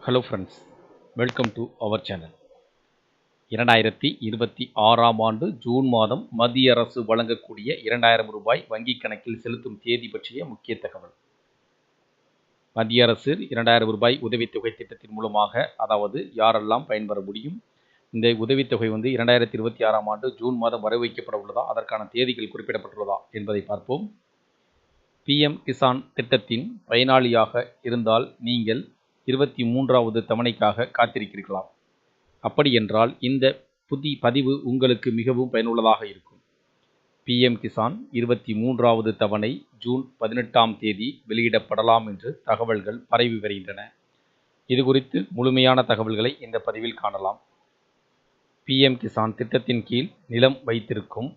Hello friends, welcome to our channel. 2026ஆம் ஆண்டு June மாதம் மத்திய அரசு வழங்கக்கூடிய ரூ. 2000 வங்கிக் கணக்கில் செலுத்தும் தேதி பற்றிய முக்கிய தகவல். மத்திய அரசு ரூ. 2000 உதவித்தொகை திட்டத்தின் மூலமாக யாரெல்லாம் பயன்பெற முடியும், இந்த உதவித்தொகை 2026ஆம் ஆண்டு ஜூன் மாதம் வரவு வைக்கப்பட உள்ளதா, அதற்கான தேதிகள் குறிப்பிடப்பட்டுள்ளதா என்பதை பார்ப்போம். PM கிசான் திட்டத்தின் பயனாளியாக இருந்தால் நீங்கள் 23வது தவணைக்காக காத்திருக்கிறீர்களா? அப்படி என்றால் இந்த பதிவு உங்களுக்கு மிகவும் பயனுள்ளதாக இருக்கும். PM கிசான் 23வது தவணை ஜூன் 18ஆம் தேதி வெளியிடப்படலாம் என்று தகவல்கள் பரவி வருகின்றன. இது குறித்து முழுமையான தகவல்களை இந்த பதிவில் காணலாம். PM கிசான் திட்டத்தின் கீழ் நிலம் வைத்திருக்கும்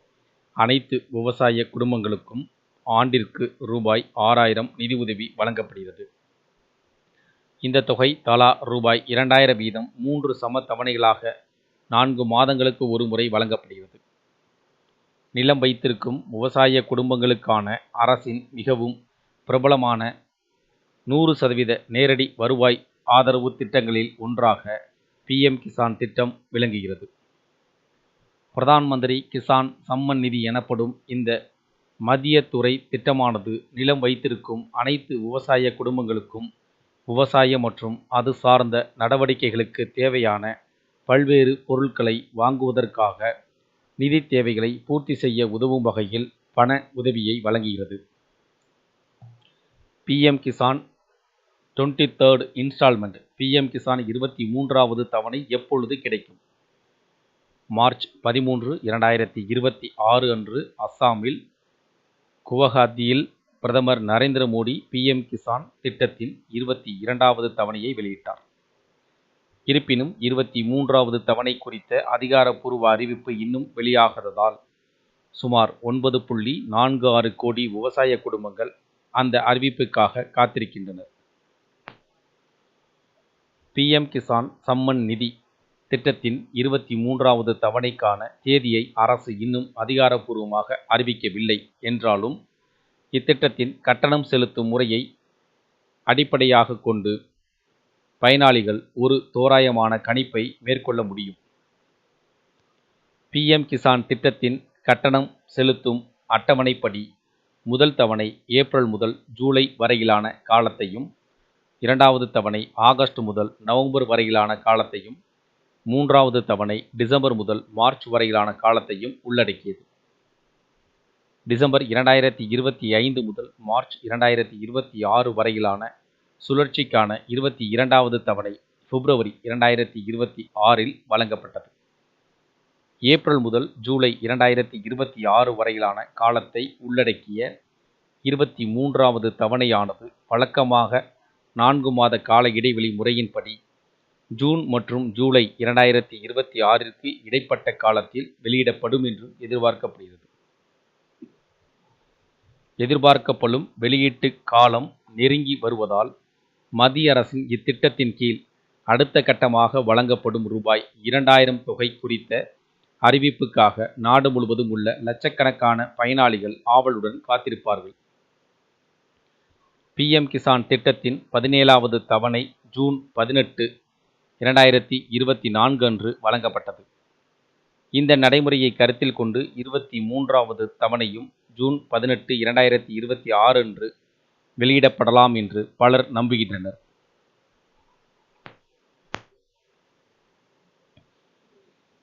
அனைத்து விவசாய குடும்பங்களுக்கும் ஆண்டிற்கு ரூபாய் 6000 நிதியுதவி வழங்கப்படுகிறது. இந்த தொகை தலா ரூபாய் 2000 வீதம் 3 சம தவணைகளாக 4 மாதங்களுக்கு ஒரு முறை வழங்கப்படுகிறது. நிலம் வைத்திருக்கும் விவசாய குடும்பங்களுக்கான அரசின் மிகவும் பிரபலமான 100% நேரடி வருவாய் ஆதரவு திட்டங்களில் ஒன்றாக PM கிசான் திட்டம் விளங்குகிறது. பிரதான் மந்திரி கிசான் சம்மன் நிதி எனப்படும் இந்த மத்திய துறை திட்டமானது நிலம் வைத்திருக்கும் அனைத்து விவசாய குடும்பங்களுக்கும் விவசாயம் மற்றும் அது சார்ந்த நடவடிக்கைகளுக்கு தேவையான பல்வேறு பொருட்களை வாங்குவதற்காக நிதி தேவைகளை பூர்த்தி செய்ய உதவும் வகையில் பண உதவியை வழங்குகிறது. PM Kisan 23rd installment PM Kisan 23வது தவணை எப்பொழுது கிடைக்கும்? மார்ச் 13, 2026 அன்று அஸ்ஸாமில் குவஹாத்தியில் பிரதமர் நரேந்திர மோடி PM கிசான் திட்டத்தின் 22வது தவணையை வெளியிட்டார். இருப்பினும் 23வது தவணை குறித்த அதிகாரப்பூர்வ அறிவிப்பு இன்னும் வெளியாகாததால் சுமார் 9.46 கோடி விவசாய குடும்பங்கள் அந்த அறிவிப்புக்காக காத்திருக்கின்றனர். PM கிசான் சம்மன் நிதி திட்டத்தின் 23வது தவணைக்கான தேதியை அரசு இன்னும் அதிகாரப்பூர்வமாக அறிவிக்கவில்லை என்றாலும் இத்திட்டத்தின் கட்டணம் செலுத்தும் முறையை அடிப்படையாக கொண்டு பயனாளிகள் ஒரு தோராயமான கணிப்பை மேற்கொள்ள முடியும். PM கிசான் திட்டத்தின் கட்டணம் செலுத்தும் அட்டவணைப்படி முதல் தவணை ஏப்ரல் முதல் ஜூலை வரையிலான காலத்தையும், இரண்டாவது தவணை ஆகஸ்ட் முதல் நவம்பர் வரையிலான காலத்தையும், மூன்றாவது தவணை டிசம்பர் முதல் மார்ச் வரையிலான காலத்தையும் உள்ளடக்கியது. டிசம்பர் 2025 முதல் மார்ச் 2026 வரையிலான சுழற்சிக்கான 22வது தவணை பிப்ரவரி 2026இல் வழங்கப்பட்டது. ஏப்ரல் முதல் ஜூலை 2026 வரையிலான காலத்தை உள்ளடக்கிய 23வது தவணையானது வழக்கமாக 4 மாத கால இடைவெளி முறையின்படி ஜூன் மற்றும் ஜூலை 2026ற்கு இடைப்பட்ட காலத்தில் வெளியிடப்படும் என்று எதிர்பார்க்கப்படுகிறது. எதிர்பார்க்கப்படும் வெளியீட்டு காலம் நெருங்கி வருவதால் மத்திய அரசின் இத்திட்டத்தின் கீழ் அடுத்த கட்டமாக வழங்கப்படும் ரூபாய் 2000 தொகை குறித்த அறிவிப்புக்காக நாடு முழுவதும் உள்ள லட்சக்கணக்கான பயனாளிகள் ஆவலுடன் காத்திருப்பார்கள். PM கிசான் திட்டத்தின் 17வது தவணை ஜூன் 18, 2024 அன்று வழங்கப்பட்டது. இந்த நடைமுறையை கருத்தில் கொண்டு 23வது தவணையும் ஜூன் 18, 2026 அன்று வெளியிடப்படலாம் என்று பலர் நம்புகின்றனர்.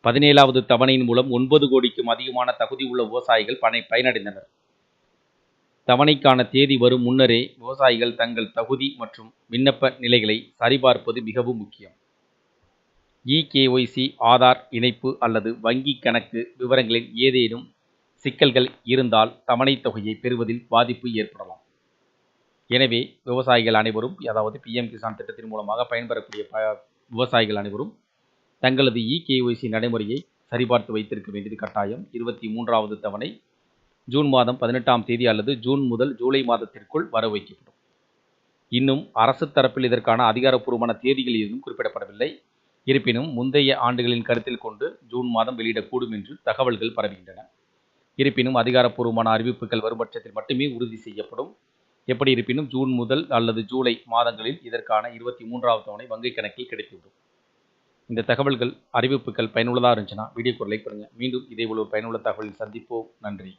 பதினேழாவது தவணையின் மூலம் 9 கோடிக்கும் அதிகமான தகுதி உள்ள விவசாயிகள் பயனடைந்தனர். தவணைக்கான தேதி வரும் முன்னரே விவசாயிகள் தங்கள் தகுதி மற்றும் விண்ணப்ப நிலைகளை சரிபார்ப்பது மிகவும் முக்கியம். eKYC, ஆதார் இணைப்பு அல்லது வங்கி கணக்கு விவரங்களில் ஏதேனும் சிக்கல்கள் இருந்தால் தவணை தொகையை பெறுவதில் பாதிப்பு ஏற்படலாம். எனவே விவசாயிகள் அனைவரும், PM கிசான் திட்டத்தின் மூலமாக பயன்பெறக்கூடிய விவசாயிகள் அனைவரும் தங்களது eKYC நடைமுறையை சரிபார்த்து வைத்திருக்க வேண்டியது கட்டாயம். 23வது தவணை ஜூன் மாதம் 18ஆம் தேதி அல்லது ஜூன் முதல் ஜூலை மாதத்திற்குள் வரவு வைக்கப்படும். இன்னும் அரசு தரப்பில் இதற்கான அதிகாரப்பூர்வமான தேதிகள் எதுவும் குறிப்பிடப்படவில்லை. இருப்பினும் முந்தைய ஆண்டுகளின் கருத்தில் கொண்டு ஜூன் மாதம் வெளியிடக்கூடும் என்று தகவல்கள் பரவுகின்றன. இருப்பினும் அதிகாரப்பூர்வமான அறிவிப்புகள் வரும் பட்சத்தில் மட்டுமே உறுதி செய்யப்படும். எப்படி இருப்பினும் ஜூன் முதல் அல்லது ஜூலை மாதங்களில் இதற்கான 23வது தவணை வங்கிக் கணக்கில் கிடைத்துவிடும். இந்த தகவல்கள், அறிவிப்புகள் பயனுள்ளதாக இருந்துச்சுன்னா வீடியோக்கு ஒரு லைக் பண்ணுங்க. மீண்டும் இதே போல ஒரு பயனுள்ள தகவலில் சந்திப்போம். நன்றி.